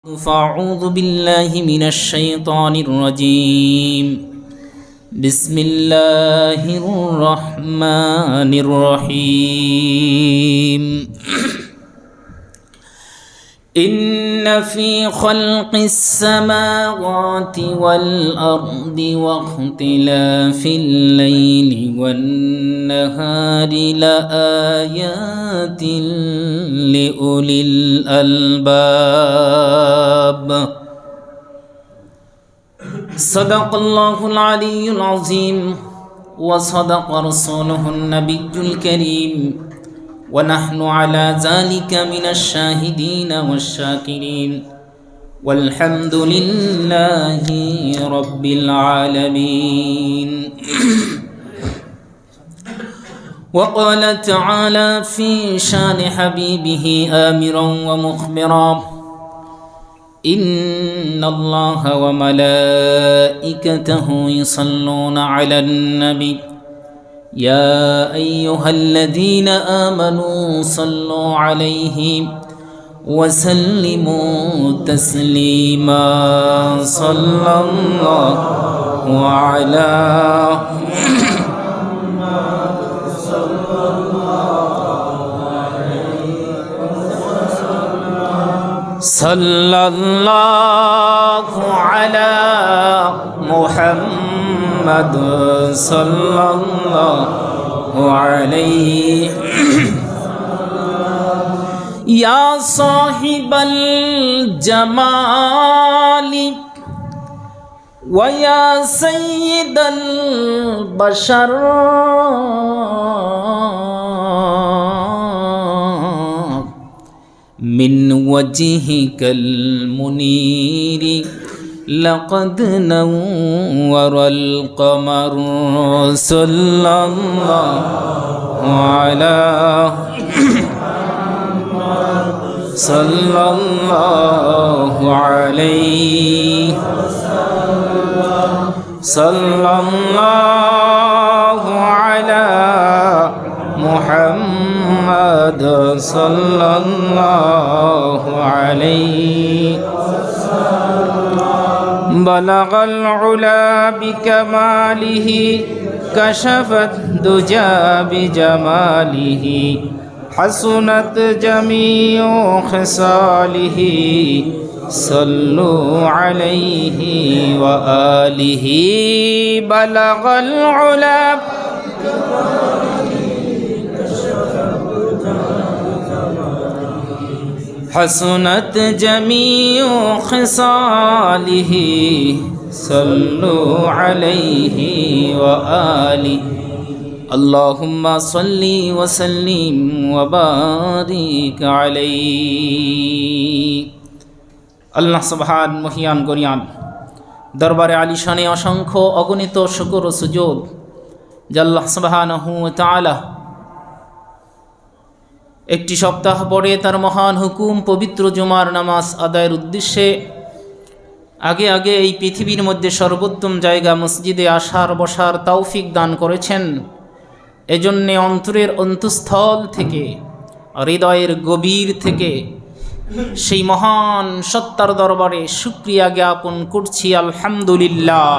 فأعوذ بالله من الشيطان الرجيم بسم الله الرحمن الرحيم إن في خلق السماوات والأرض واختلاف الليل والنهار لآيات لأولي الألباب صدق الله العلي العظيم وصدق رسوله النبي الكريم ونحن على ذلك من الشاهدين والشاكرين والحمد لله رب العالمين وقال تعالى في شان حبيبه آمرا ومخبرا إن الله وملائكته يصلون على النبي يا أيها الذين آمنوا صلوا عليه وسلموا تسليما صلى الله على صلى الله على محمد صلى الله عليه يا صاحب الجمال ويا سيد البشر من وجهك المنير لقد نور القمر صلى الله على صلى الله عليه صلى الله على محمد صلى الله عليه بلغ العلا بكماله كشفت دجى بجماله حسنت جميع خصاله صلوا عليه وآله بلغ العلا حسنت جميع خصاله صلوا عليه وآله اللهم صل وسلم وبارك عليه আল্লাহ সুবহান মহিয়ান গরিয়ান দরবারে আলিশানে অসংখ্য অগণিত শুকর ও সুজুদ যে আল্লাহ সুবহানাহু ওয়া তাআলা একটি সপ্তাহ পরে তার মহান হুকুম পবিত্র জুমার নামাজ আদায়ের উদ্দেশ্যে আগে আগে এই পৃথিবীর মধ্যে সর্বোত্তম জায়গা মসজিদে আসার বসার তৌফিক দান করেছেন। এজন্যে অন্তরের অন্তঃস্থল থেকে হৃদয়ের গভীর থেকে সেই মহান সত্তার দরবারে শুকরিয়া জ্ঞাপন করছি আলহামদুলিল্লাহ।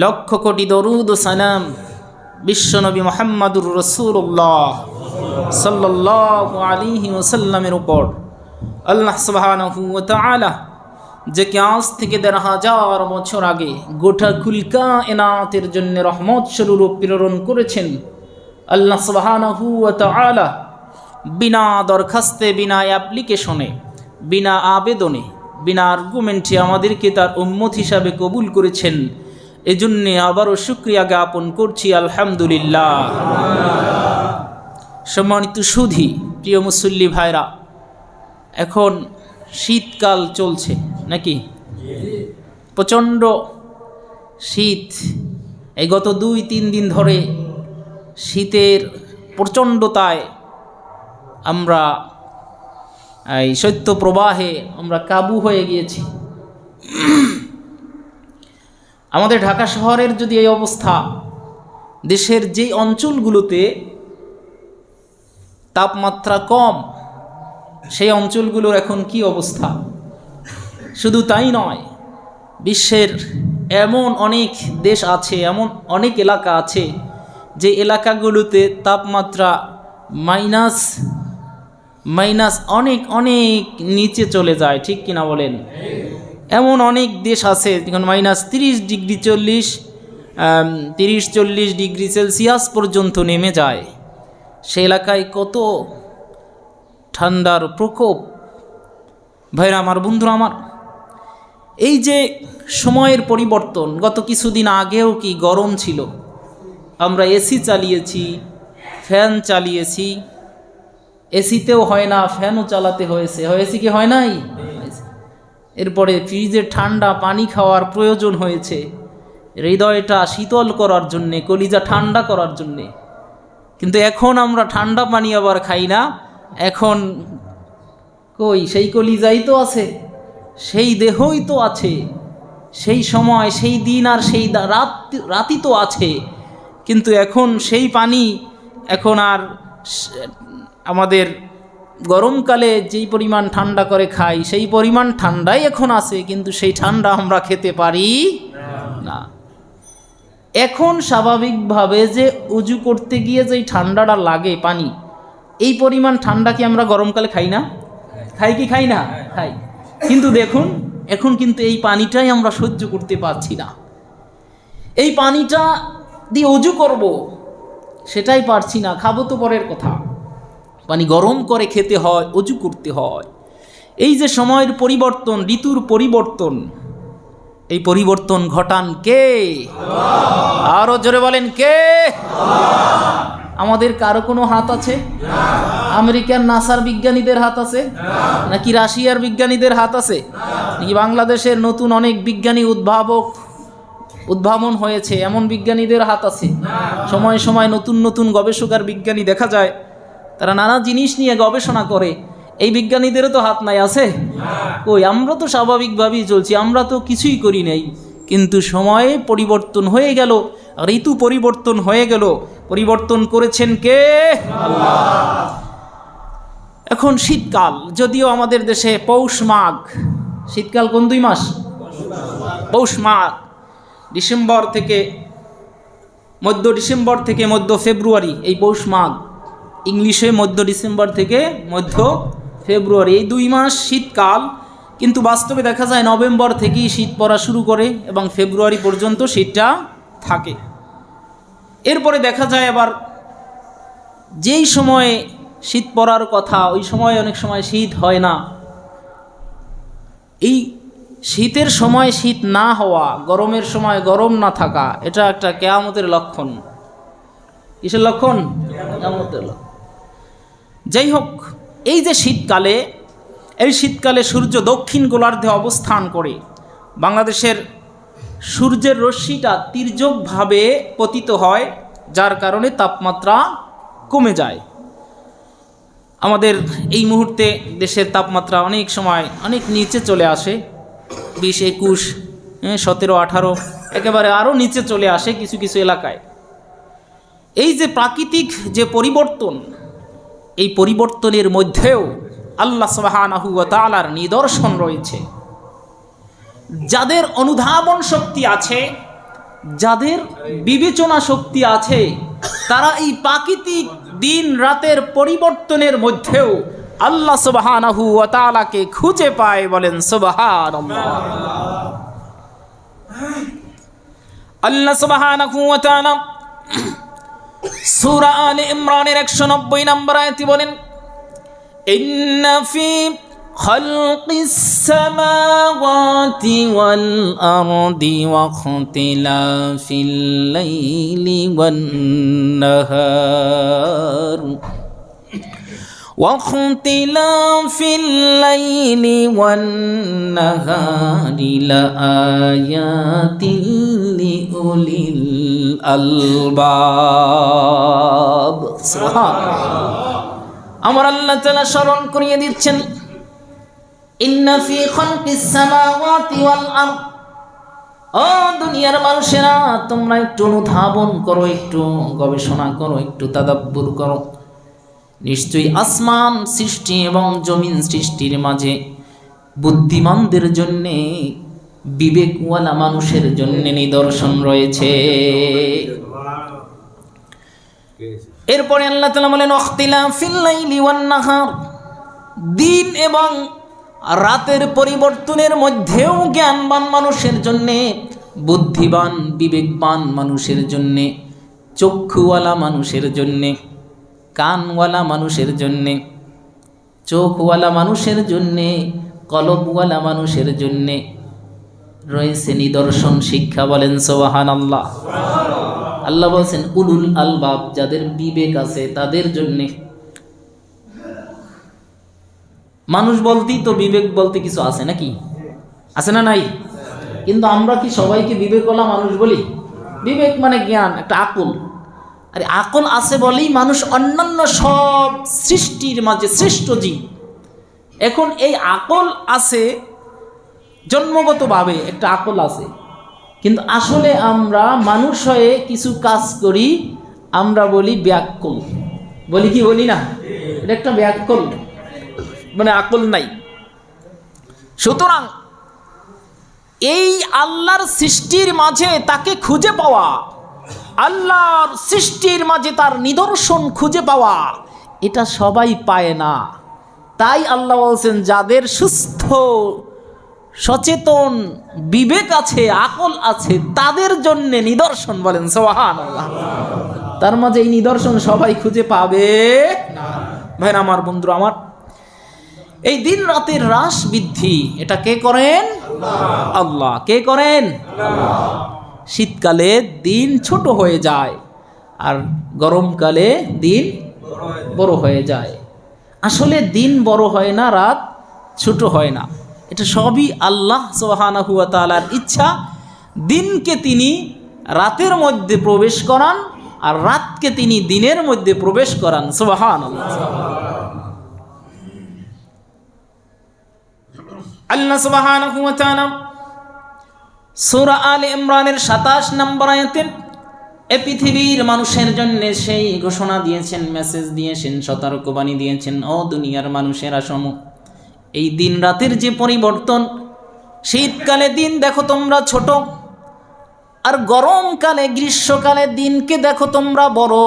লক্ষ কোটি দরুদ ও সালাম বিশ্বনবী মুহাম্মদুর রাসূলুল্লাহ সাল্লাল্লাহু আলাইহি ওয়াসাল্লামের উপর। আল্লাহ সুবহানাহু ওয়া তাআলা যে আজ থেকে ১৫০০০ বছর আগে গোটা কুল কায়নাতের জন্য রহমত স্বরূপ প্রেরণ করেছেন। আল্লাহ সুবহানাহু ওয়া তাআলা বিনা দরখাস্তে, বিনা অ্যাপ্লিকেশনে, বিনা আবেদনে, বিনা আর্গুমেন্টে আমাদেরকে তার উম্মত হিসাবে কবুল করেছেন। এজন্যে আবারও শুকরিয়া জ্ঞাপন করছি আলহামদুলিল্লাহ। সম্মানিত সুধী প্রিয় মুসল্লি ভাইরা, এখন শীতকাল চলছে নাকি? প্রচণ্ড শীত। এই গত ২-৩ দিন ধরে শীতের প্রচণ্ডতায় আমরা এই শৈত্য প্রবাহে আমরা কাবু হয়ে গিয়েছি। আমাদের ঢাকা শহরের যদি এই অবস্থা, দেশের যে অঞ্চলগুলোতে তাপমাত্রা কম সেই অঞ্চলগুলোর এখন কি অবস্থা। শুধু তাই নয়, বিশ্বের এমন অনেক দেশ আছে, এমন অনেক এলাকা আছে যে এলাকাগুলোতে তাপমাত্রা মাইনাস অনেক অনেক নিচে চলে যায়, ঠিক কিনা বলেন। এমন অনেক দেশ আছে যেখানে -30 ডিগ্রি সেলসিয়াস পর্যন্ত নেমে যায়। সে এলাকায় কত ঠান্ডার প্রকোপ। ভাইরা আমার, বন্ধুরা আমার, এই যে সময়ের পরিবর্তন, গত কিছুদিন আগেও কি গরম ছিল, আমরা এসি চালিয়েছি, ফ্যান চালিয়েছি, এসিতেও হয় না, ফ্যানও চালাতে হয়েছে কি হয় নাই? এরপরে ফ্রিজের ঠান্ডা পানি খাওয়ার প্রয়োজন হয়েছে হৃদয়টা শীতল করার জন্যে, কলিজা ঠান্ডা করার জন্যে। কিন্তু এখন আমরা ঠান্ডা পানি আবার খাই না, এখন কই সেই কলিজাই তো আছে, সেই দেহই তো আছে, সেই সময়, সেই দিন আর সেই রাতই তো আছে। কিন্তু এখন সেই পানি এখন আর আমাদের গরমকালে যেই পরিমাণ ঠান্ডা করে খাই সেই পরিমাণ ঠান্ডাই এখন আছে, কিন্তু সেই ঠান্ডা আমরা খেতে পারি না। এখন স্বাভাবিকভাবে যে উজু করতে গিয়ে যেই ঠান্ডাটা লাগে পানি, এই পরিমাণ ঠান্ডা কি আমরা গরমকালে খাই না? খাই না? খাই। কিন্তু দেখুন, এখন কিন্তু এই পানিটাই আমরা সহ্য করতে পারছি না। এই পানিটা দিয়ে উজু করব সেটাই পারছি না, খাবো তো পরের কথা। পানি গরম করে খেতে হয়, উজু করতে হয়। এই যে সময়ের পরিবর্তন, ঋতুর পরিবর্তন, এই পরিবর্তন ঘটান কে? আরো জোরে বলেন কে? আমাদের কারো কোনো হাত আছে? আমেরিকার নাসার বিজ্ঞানীদের হাত আছে? নাকি রাশিয়ার বিজ্ঞানীদের হাত আছে? নাকি বাংলাদেশের নতুন অনেক বিজ্ঞানী উদ্ভাবন হয়েছে এমন বিজ্ঞানীদের হাত আছে? সময় সময় নতুন নতুন গবেষকার বিজ্ঞানী দেখা যায়, তারা নানা জিনিস নিয়ে গবেষণা করে। এই বিজ্ঞানীদেরও তো হাত নাই, আছে? কই, আমরা তো স্বাভাবিকভাবেই চলছি, আমরা তো কিছুই করি নাই। কিন্তু সময়ে পরিবর্তন হয়ে গেল, ঋতু পরিবর্তন হয়ে গেল। পরিবর্তন করেছেন কে? আল্লাহ। এখন শীতকাল, যদিও আমাদের দেশে পৌষ মাঘ, শীতকাল কোন 2 মাস? পৌষ মাঘ, মধ্য ডিসেম্বর থেকে মধ্য ফেব্রুয়ারি, এই পৌষ মাঘ। ইংলিশে মধ্য ডিসেম্বর থেকে মধ্য ফেব্রুয়ারি, এই 2 মাস শীতকাল। কিন্তু বাস্তবে দেখা যায় নভেম্বর থেকেই শীত পড়া শুরু করে এবং ফেব্রুয়ারি পর্যন্ত শীতটা থাকে। এরপরে দেখা যায় আবার যেই সময়ে শীত পড়ার কথা ওই সময় অনেক সময় শীত হয় না। এই শীতের সময় শীত না হওয়া, গরমের সময় গরম না থাকা, এটা একটা কিয়ামতের লক্ষণ। কিসের লক্ষণ? কিয়ামতের লক্ষণ। যাই হোক, এই যে এই শীতকালে সূর্য দক্ষিণ গোলার্ধে অবস্থান করে, বাংলাদেশের সূর্যের রশ্মিটা তির্যকভাবে পতিত হয়, যার কারণে তাপমাত্রা কমে যায়। আমাদের এই মুহূর্তে দেশের তাপমাত্রা অনেক সময় অনেক নিচে চলে আসে, 20, 21, 17, 18, একেবারে আরও নিচে চলে আসে কিছু কিছু এলাকায়। এই যে প্রাকৃতিক যে পরিবর্তন, এই পরিবর্তনের মধ্যেও আল্লাহ সুবহানাহু ওয়া তাআলার নিদর্শন রয়েছে। যাদের অনুধাবন শক্তি আছে, যাদের বিবেচনা শক্তি আছে, তারা এই প্রাকৃতিক দিন রাতের পরিবর্তনের মধ্যেও আল্লাহ সুবহানাহু ওয়া তাআলাকে খুঁজে পায়। বলেন সুবহানাল্লাহ। আল্লাহ সুবহানাহু ওয়া তাআলা সূরা আলে ইমরানের 190 নম্বর আয়াতে বলেন, ইন্না ফি খালকিস সামাওয়াতি ওয়াল আরদি ওয়া ইখতিলাফিল লাইলি ওয়ান নাহার واختلاف الليل والنهار لآيات لأولي الألباب। আমার আল্লাহ তাআলা স্মরণ করিয়ে দিচ্ছেন, ইন্না ফি খালকিস সামাওয়াতি ওয়াল আরদ। ও দুনিয়ার মানুষেরা, তোমরা একটু অনুধাবন করো, একটু গবেষণা করো, একটু তাদাব্বুর করো। নিশ্চয়ই আসমান সৃষ্টি এবং জমিন সৃষ্টির মাঝে বুদ্ধিমানদের জন্যে, বিবেকওয়ালা মানুষের জন্য নিদর্শন রয়েছে। এরপরে আল্লাহ তাআলা বলেন ইখতিলাফিল লাইলি ওয়ান নাহার, দিন এবং রাতের পরিবর্তনের মধ্যেও জ্ঞানবান মানুষের জন্যে, বুদ্ধিবান বিবেকবান মানুষের জন্যে, চক্ষুওয়ালা মানুষের জন্যে, কানওয়ালা মানুষের জন্যে, চোখওয়ালা মানুষের জন্যে, কলবওয়ালা মানুষের জন্যে রয়েছে নিদর্শন, শিক্ষা। বলেন সুবহানাল্লাহ। আল্লাহ বলছেন উলুল আলবাব, যাদের বিবেক আছে তাদের জন্যে। মানুষ বলতেই তো বিবেক বলতে কিছু আছে নাকি? আছে না নাই? কিন্তু আমরা কি সবাইকে বিবেকওয়ালা মানুষ বলি? বিবেক মানে জ্ঞান, একটা আকল। আর আকল আছে বলেই মানুষ অন্যান্য সব সৃষ্টির মাঝে শ্রেষ্ঠ জীব। এখন এই আকল আছে জন্মগতভাবে, একটা আকল আছে, কিন্তু আসলে আমরা মানুষ হয়ে কিছু কাজ করি, আমরা বলি ব্যাকল। বলি কি বলি না? এটা একটা ব্যাকল, মানে আকল নাই। সুতরাং এই আল্লাহর সৃষ্টির মাঝে তাকে খুঁজে পাওয়া, আল্লাহর সৃষ্টির মাঝে তার নিদর্শন খুঁজে পাওয়া, এটা সবাই পায় না। তাই আল্লাহ বলছেন যাদের সুস্থ সচেতন বিবেক আছে, আকল আছে, তাদের জন্য নিদর্শন। বলেন সুবহানাল্লাহ। তার মাঝে এই নিদর্শন সবাই খুঁজে পাবে না। ভাইরা আমার, বন্ধুরা আমার, এই দিন রাতের হ্রাস বৃদ্ধি এটা কে করেন? আল্লাহ। কে করেন? শীতকালে দিন ছোট হয়ে যায় আর গরমকালে দিন বড় হয়ে যায়। আসলে দিন বড় হয় না, রাত ছোট হয় না, এটা সবই আল্লাহ সুবহানাহু ওয়া তাআলার ইচ্ছা। দিনকে তিনি রাতের মধ্যে প্রবেশ করান আর রাতকে তিনি দিনের মধ্যে প্রবেশ করান। সুবহানাল্লাহ। আল্লাহ সুবহানাহু ওয়া তাআলা সূরা আলে ইমরানের ২৭ নম্বর আয়াতে এ পৃথিবীর মানুষের জন্য সেই ঘোষণা দিয়েছেন, মেসেজ দিয়েছেন, সতর্কবাণী দিয়েছেন, ও দুনিয়ার মানুষেরা শোনো, এই দিন রাতের যে পরিবর্তন, শীতকালে দিন দেখো তোমরা ছোট, আর গরমকালে গ্রীষ্মকালে দিনকে দেখো তোমরা বড়।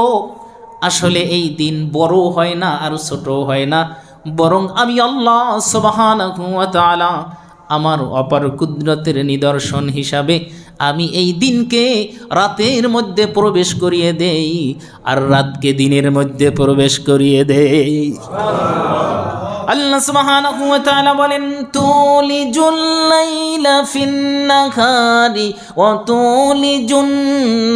আসলে এই দিন বড় হয় না আর ছোট হয় না, বরং আমি আল্লাহ সুবহানাহু ওয়া তাআলা আমার অপার কুদরতের নিদর্শন হিসাবে আমি এই দিনকে রাতের মধ্যে প্রবেশ করিয়ে দেই আর রাতকে দিনের মধ্যে প্রবেশ করিয়ে দেই। আল্লাহ সুবহানাহু ওয়া তাআলা বলেন তুলিজুল লাইলা ফিন নাহারি ওয়া তুলিজুন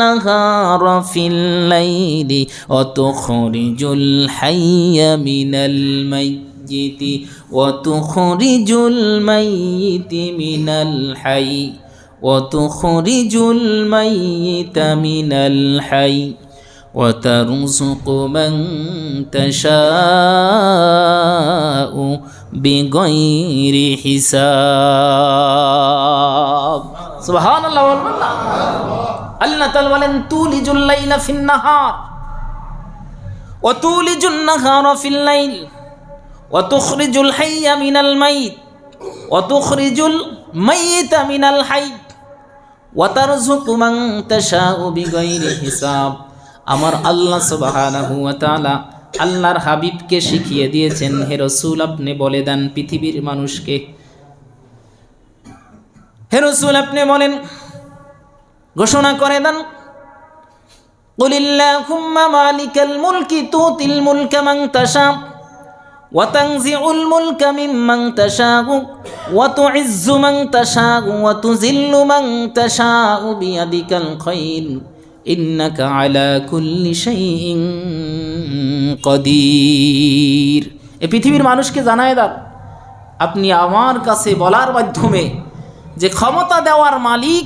নাহারা ফিল লাইলি ওয়া তুখরিজুল হাইয়া মিনাল মাইয়িতি ওয়া তুখরিজুল মাইয়িতি মিনাল হাই ওয়া তুখরিজুল মাইয়িতা মিনাল হাই وترزق من تشاء بغير حساب سبحان الله والله الله تعالى বলেন তুলিজুল লাইলা ফিন নাহার ওয়া তুলিজুন নাহারা ফিল লাইল ওয়া তুখরিজুল হাইয়া মিনাল মাইত ওয়া তুখরিজুল মাইয়িতা মিনাল হাই ওয়া তারযুকু মান তাশাউ বিগাইরি হিসাব। আমার আল্লাহ সুবহানাহু ওয়া তাআলা আল্লাহর হাবিবকে শিখিয়ে দিয়েছেন, হে রাসূল আপনি বলে দেন পৃথিবীর মানুষকে, হে রাসূল আপনি বলেন, ঘোষণা করে দেন, কুলিল্লাহুম্মা মালিকাল মুলকি তুতিল মুলকা মান তাশা ওয়া তানজিউল মুলকা মিম্মান তাশা ওয়া তুইজ্জু মান তাশা ওয়া তুযিল্লু মান তাশা বিয়াদিকাল খায়র ইন্নাকা আলা কুল্লি শাইইন কাদির। এই পৃথিবীর মানুষকে জানায় দাও, আপনি আমার কাছে বলার মাধ্যমে যে ক্ষমতা দেওয়ার মালিক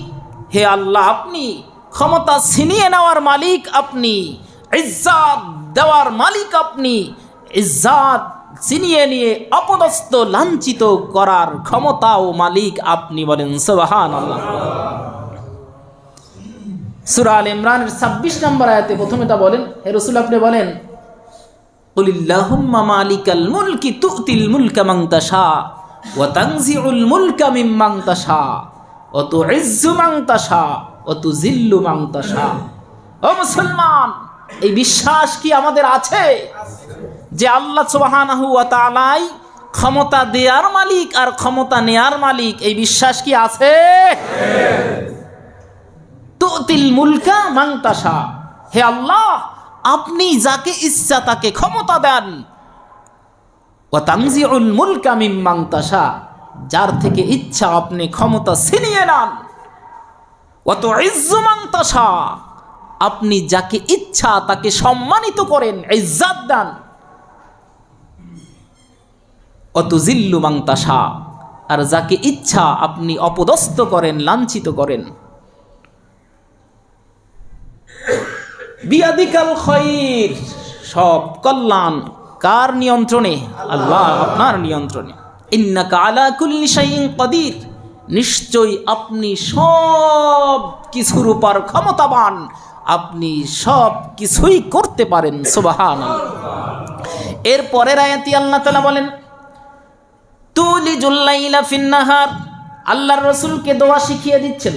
হে আল্লাহ আপনি, ক্ষমতা ছিনিয়ে নেওয়ার মালিক আপনি, ইজ্জত দেওয়ার মালিক আপনি, ইজ্জত ছিনিয়ে নিয়ে অপদস্থ লাঞ্ছিত করার ক্ষমতা ও মালিক আপনি। বলেন সুবহানাল্লাহ। সূরা আলে ইমরানের ২৬ নম্বর আয়াতে প্রথমে তা বলেন, হে রাসূল আপনি বলেন কুলিল্লাহুম্মা মালিকাল মুলকি তু'তিল মুলকা মান তাশা ওয়া তানজিউল মুলকা মিম্মান তাশা ওয়া তু'ইজ্জু মান তাশা ওয়া তুযিল্লু মান তাশা। ও মুসলমান, এই বিশ্বাস কি আমাদের আছে যে আল্লাহ সুবহানাহু ওয়া তাআলাই ক্ষমতা দেয়ার মালিক আর ক্ষমতা নেয়ার মালিক? এই বিশ্বাস কি আছে? তু'তিল মুলকা মান তাশা, হে আল্লাহ আপনি যাকে ইচ্ছা তাকে ক্ষমতা দেন। ওয়া তানজিউল মুলকা মিম্মান তাশা, যার থেকে ইচ্ছা আপনি ক্ষমতা ছিনিয়ে নেন। ওয়া তুইজ্জু মান তাশা, আপনি যাকে ইচ্ছা তাকে সম্মানিত করেন, ইজ্জত দেন। ওয়া তুযিল্লু মান তাশা, আর যাকে ইচ্ছা আপনি অপদস্থ করেন, লাঞ্ছিত করেন। বিয়াদিকাল খায়র, সব কল্যাণ কার নিয়ন্ত্রণে? আল্লাহ, আপনার নিয়ন্ত্রণে। ইন্নাকা আলা কুল্লি শাইইন কাদির, নিশ্চয়ই আপনি সব কিছুর উপর ক্ষমতাবান, আপনি সব কিছুই করতে পারেন। সুবহানাল্লাহ। এর পরের আয়াতে আল্লাহ তাআলা বলেন তুলিজুল লাইলা ফিন নাহার, আল্লাহর রাসূলকে দোয়া শিখিয়ে দিচ্ছেন।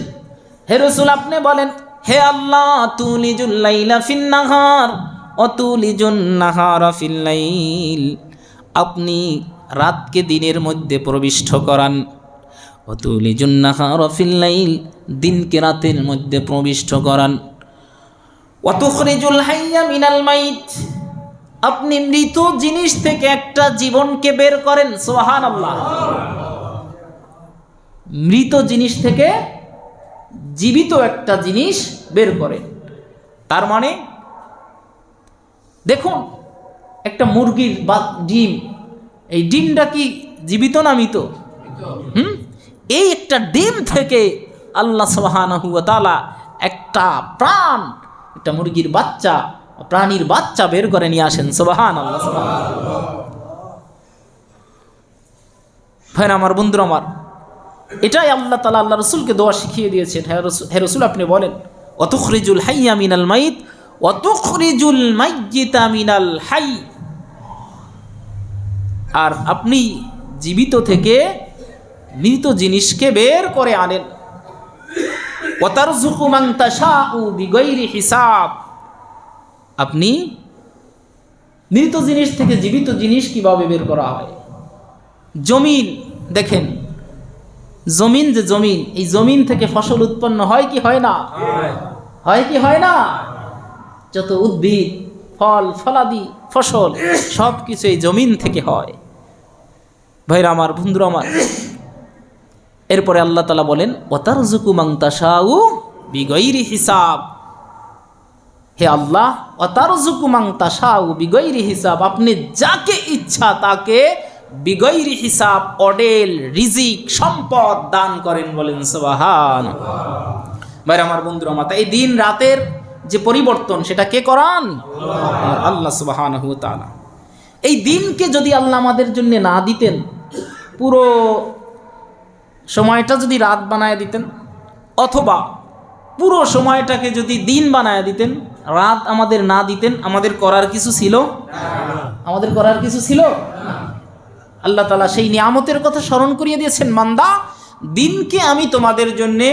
হে রাসূল আপনি বলেন, হে আল্লাহ তুলিজুল লাইলা ফিন নাহার ওয়া তুলিজুন নাহারা ফিল লাইল, আপনি রাতকে দিনের মধ্যে প্রবিষ্ট করান। ওয়া তুলিজুন নাহারা ফিল লাইল, দিনকে রাতের মধ্যে প্রবিষ্ট করান। ওয়া তুখরিজুল হাইয়া মিনাল মাইত, আপনি মৃত জিনিস থেকে একটা জীবনকে বের করেন। সুবহানাল্লাহ। মৃত জিনিস থেকে জীবিত একটা জিনিস বের করেন। তার মানে দেখুন, একটা মুরগির বা ডিম, এই ডিমটা কি জীবিত না মৃত? এই একটা ডিম থেকে আল্লাহ সুবহানাহু ওয়া তাআলা একটা প্রাণ, একটা মুরগির বাচ্চা, প্রাণীর বাচ্চা বের করে নিয়ে আসেন। সুবহানাল্লাহ। ভাই আমার, বন্ধুরা আমার, এটাই আল্লাহ তাআলা আল্লাহ রাসূলকে দোয়া শিখিয়ে দিয়েছেন। হে রাসূল আপনি বলেন ওয়া তুখরিজুল হাইয়া মিনাল মাইত ওয়া তুখরিজুল মাইয়িতা মিনাল হাই, আর আপনি জীবিত থেকে মৃত জিনিসকে বের করে আনেন। ওয়া তারযুকু মান তাশাউ বিগাইরি হিসাব, আপনি মৃত জিনিস থেকে জীবিত জিনিস কিভাবে বের করা হয়? জমিন দেখেন, জমিন যে জমিন, এই জমিন থেকে ফসল উৎপন্ন হয় কি হয় না? হয় কি হয় না? যত উদ্ভিদ, ফল, ফলাদি, ফসল সব কিছু এই জমিন থেকে হয়। ভাইরা আমার, বন্ধুরা আমার, এরপরে আল্লাহ তাআলা বলেন ওয়া তারযুকু মান তাশাউ বিগাইরি হিসাব, হে আল্লাহ ওয়া তারযুকু মান তাশাউ বিগাইরি হিসাব, আপনি যাকে ইচ্ছা তাকে বিগাইরি হিসাব অডেল রিজিক সম্পদ দান করেন। বলেন সুবহানাল্লাহ। ভাইরা আমার, বন্ধুরা আমার, এই দিন রাতের যে পরিবর্তন সেটা কে করান? আল্লাহ সুবহানাহু ওয়া তাআলা। এই দিনকে যদি আল্লাহ আমাদের জন্য না দিতেন, পুরো সময়টা যদি রাত বানায় দিতেন, অথবা পুরো সময়টাকে যদি দিন বানায় দিতেন, রাত আমাদের না দিতেন, আমাদের করার কিছু ছিল? আমাদের করার কিছু ছিল? আল্লাহ তাআলা সেই নিয়ামতের কথা স্মরণ করিয়ে দিয়েছেন, বান্দা দিনকে আমি তোমাদের জন্যে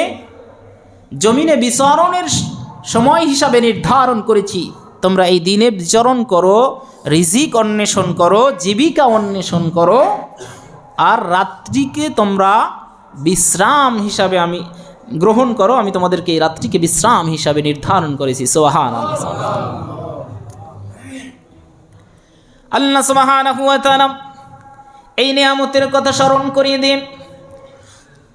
জমিনে বিচরণের সময় হিসাবে নির্ধারণ করেছি, তোমরা এই দিনে বিচরণ করো, রিজিক অন্বেষণ করো, জীবিকা অন্বেষণ করো, আর রাত্রিকে তোমরা বিশ্রাম হিসাবে আমি গ্রহণ করো, আমি তোমাদেরকে এই রাত্রিকে বিশ্রাম হিসাবে নির্ধারণ করেছি। সুবহানাল্লাহ। আল্লাহ সুবহানাহু ওয়া তাআলা এই নিয়ামতের কথা স্মরণ করিয়ে দিন।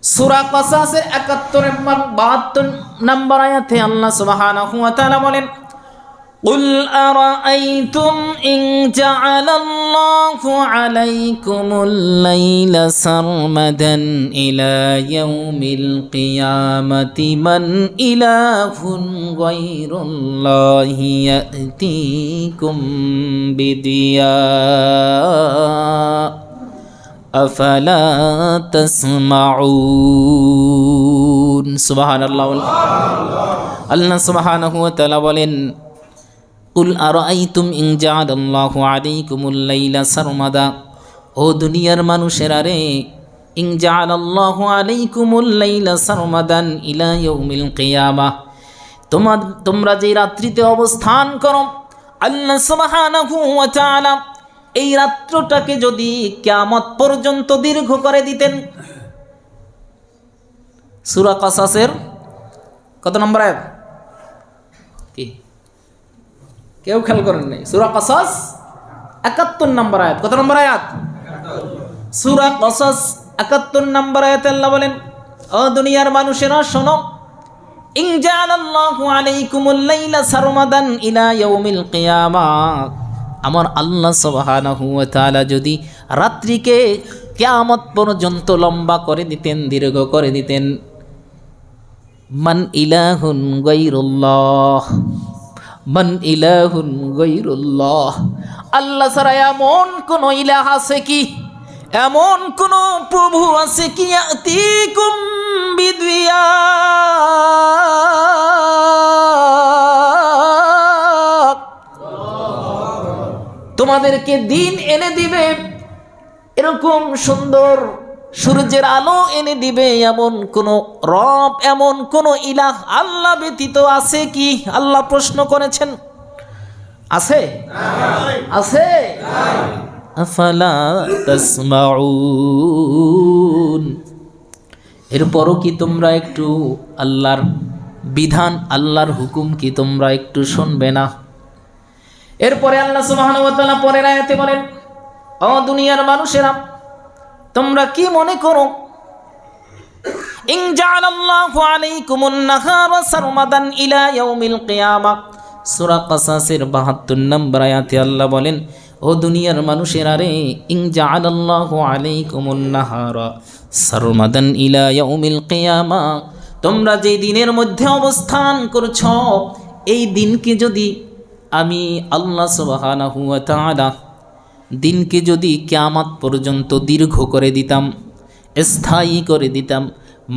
সূরা কাসাসের ৭১ এবং ৭২ নম্বর আয়াতে আল্লাহ সুবহানাহু ওয়া তাআলা বলেন قل أرأيتم إن جعل الله عليكم الليل سرمدا إلى يوم القيامة من إله غير الله يأتيكم بضياء أفلا تسمعون سبحان الله। আল্লাহ সুবহানাহু ওয়া তাআলা বলেন কুল আরাআইতুম ইন জাআলাল্লাহু আলাইকুমুল লাইলা সারমাদা, ও দুনিয়ার মানুষেরা রে, ইন জাআলাল্লাহু আলাইকুমুল লাইলা সারমাদান ইলা ইয়াউমিল কিয়ামাহ, তোমরা যে রাত্রিতে অবস্থান করো, আল্লাহ সুবহানাহু ওয়া তাআলা এই রাত্রটাকে যদি কিয়ামত পর্যন্ত দীর্ঘ করে দিতেন। সূরা কাসাসের কত নম্বর আয়াত? কি কেউ খেয়াল করেন নাই? সূরা কাসাস 71 নম্বর আয়াত। কত নম্বর আয়াত? সূরা কাসাস 71 নম্বর আয়াতে আল্লাহ বলেন, ও দুনিয়ার মানুষেরা শোনো, ইন জাআলাল্লাহু আলাইকুমুল লাইলা সারমাদান ইলা ইয়াউমিল কিয়ামাহ, আমার আল্লাহ সুবহানাহু ওয়া তাআলা যদি রাত্রিকে কিয়ামত পর্যন্ত লম্বা করে দিতেন, দীর্ঘ করে দিতেন, মান ইলাহুন গায়রুল্লাহ, মান ইলাহুন গায়রুল্লাহ, আল্লাহ ছাড়া এমন কোন ইলাহ আছে কি, এমন কোন প্রভু আছে কি, ইয়াতিকুম বিদিয়া, তোমাদেরকে দিন এনে দিবে, এরকম সুন্দর সূর্যের আলো এনে দিবে, এমন কোন রব, এমন কোন ইলাহ আল্লাহ ব্যতীত আছে কি? আল্লাহ প্রশ্ন করেছেন। আছে? আছে? আফালা তাসমাউন, এরপরও কি তোমরা একটু আল্লাহর বিধান, আল্লাহর হুকুম কি তোমরা একটু শুনবে না? এরপরে আল্লাহ সুবহানাহু ওয়া তাআলা পরের আয়াতে বলেন, ও দুনিয়ার মানুষেরা, তোমরা কি মনে করো, ইন জাআলাল্লাহু আলাইকুমুন নাহারা সারমাদান ইলা ইয়াউমিল কিয়ামাহ, সূরা কাসাসের 72 নম্বর আয়াতে আল্লাহ বলেন, ও দুনিয়ার মানুষেরা রে, ইন জাআলাল্লাহু আলাইকুমুন নাহারা সারমাদান ইলা ইয়াউমিল কিয়ামাহ, তোমরা যে দিনের মধ্যে অবস্থান করছো, এই দিনকে যদি আমি আল্লাহ সুবহানাহু ওয়া তাআলা দিনকে যদি কিয়ামত পর্যন্ত দীর্ঘ করে দিতাম, স্থায়ী করে দিতাম,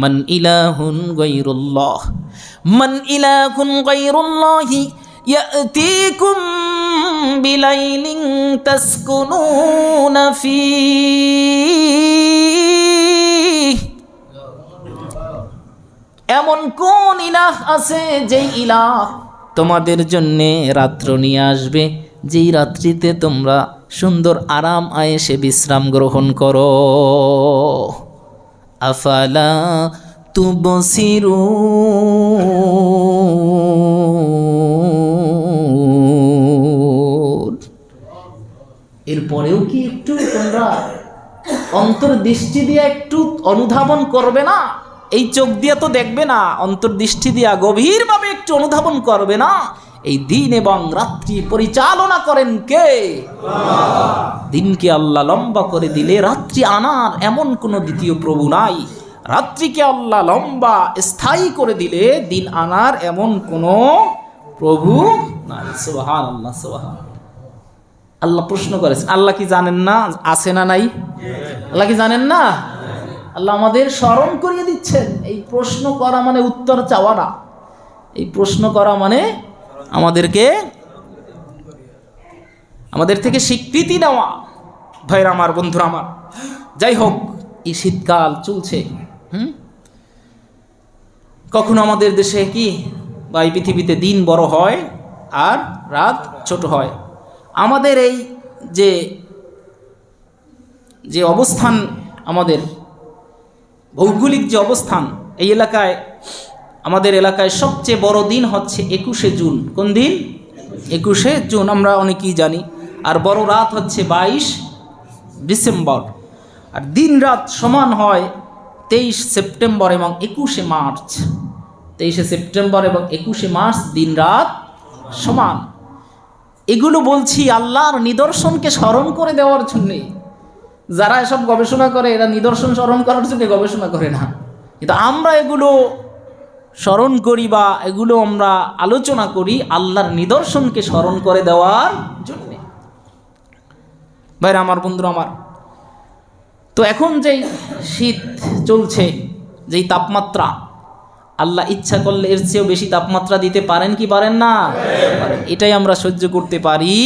মান ইলাহুন গায়রুল্লাহ, মান ইলাহুন গায়রুল্লাহি ইয়াতিকুম বিলাইলিন তাসকুনুনা ফীহি, এমন কোন ইলাহ আছে যেই ইলাহ তোমাদের জন্যে রাত্র নিয়ে আসবে, যেই রাত্রিতে তোমরা সুন্দর আরাম আয়েশে বিশ্রাম গ্রহণ করো। আফালা তুবসিরুন, এরপরেও কি একটু তোমরা অন্তর্দৃষ্টি দিয়ে একটু অনুধাবন করবে না? এই চোখ দিয়ে তো দেখবে না, অন্তর্দৃষ্টি দিয়া গভীরভাবে একটু অনুধাবন করবে না? এই দিন এবং রাত্রি পরিচালনা করেন কে? দিনকে আল্লাহ লম্বা করে দিলে রাত্রি আনার এমন কোনো দ্বিতীয় প্রভু নাই। রাত্রিকে আল্লাহ লম্বা স্থায়ী করে দিলে দিন আনার এমন কোনো প্রভু নাই। সুবহানাল্লাহ, সুবহানাল্লাহ। আল্লাহ প্রশ্ন করেছেন, আল্লাহ কি জানেন না আছে না নাই? আল্লাহ কি জানেন না? আল্লাহ আমাদের স্মরণ করিয়ে দিচ্ছেন। এই প্রশ্ন করা মানে উত্তর চাওয়া না, এই প্রশ্ন করা মানে আমাদের থেকে স্বীকৃতি নেওয়া। ভাইরা আমার, বন্ধুরা আমার, যাই হোক, এই শীতকাল চলছে। কখনো আমাদের দেশে কি বা এই পৃথিবীতে দিন বড় হয় আর রাত ছোট হয়। আমাদের এই যে অবস্থান, আমাদের ভৌগোলিক যে অবস্থান, এই এলাকায়, আমাদের এলাকায় সবচেয়ে বড় দিন হচ্ছে 21শে জুন। কোন দিন? 21শে জুন, আমরা অনেকেই জানি। আর বড় রাত হচ্ছে 22 ডিসেম্বর। আর দিন রাত সমান হয় 23 সেপ্টেম্বর এবং 21শে মার্চ। 23শে সেপ্টেম্বর এবং 21শে মার্চ দিন রাত সমান। এগুলো বলছি আল্লাহর নিদর্শনকে স্মরণ করে দেওয়ার জন্যে। যারা এসব গবেষণা করে এরা নিদর্শন স্মরণ করার জন্য গবেষণা করে না, কিন্তু আমরা এগুলো স্মরণ করি বা এগুলো আমরা আলোচনা করি আল্লাহর নিদর্শনকে স্মরণ করে দেওয়ার জন্যে। ভাইরা আমার, বন্ধুরা আমার, তো এখন যেই শীত চলছে, যেই তাপমাত্রা, আল্লাহ ইচ্ছা করলে এর চেয়েও বেশি তাপমাত্রা দিতে পারেন কি পারেন না? এটাই আমরা সহ্য করতে পারি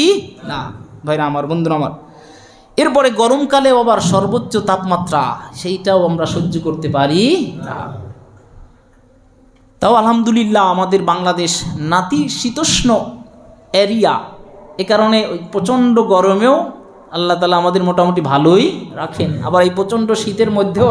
না ভাইরা আমার, বন্ধুরা আমার। এরপরে গরমকালে আবার সর্বোচ্চ তাপমাত্রা, সেইটাও আমরা সহ্য করতে পারি না। তাও আলহামদুলিল্লাহ আমাদের বাংলাদেশ নাতিশীতোষ্ণ এরিয়া, এ কারণে ওই প্রচণ্ড গরমেও আল্লাহ তাআলা আমাদের মোটামুটি ভালোই রাখেন। আবার এই প্রচণ্ড শীতের মধ্যেও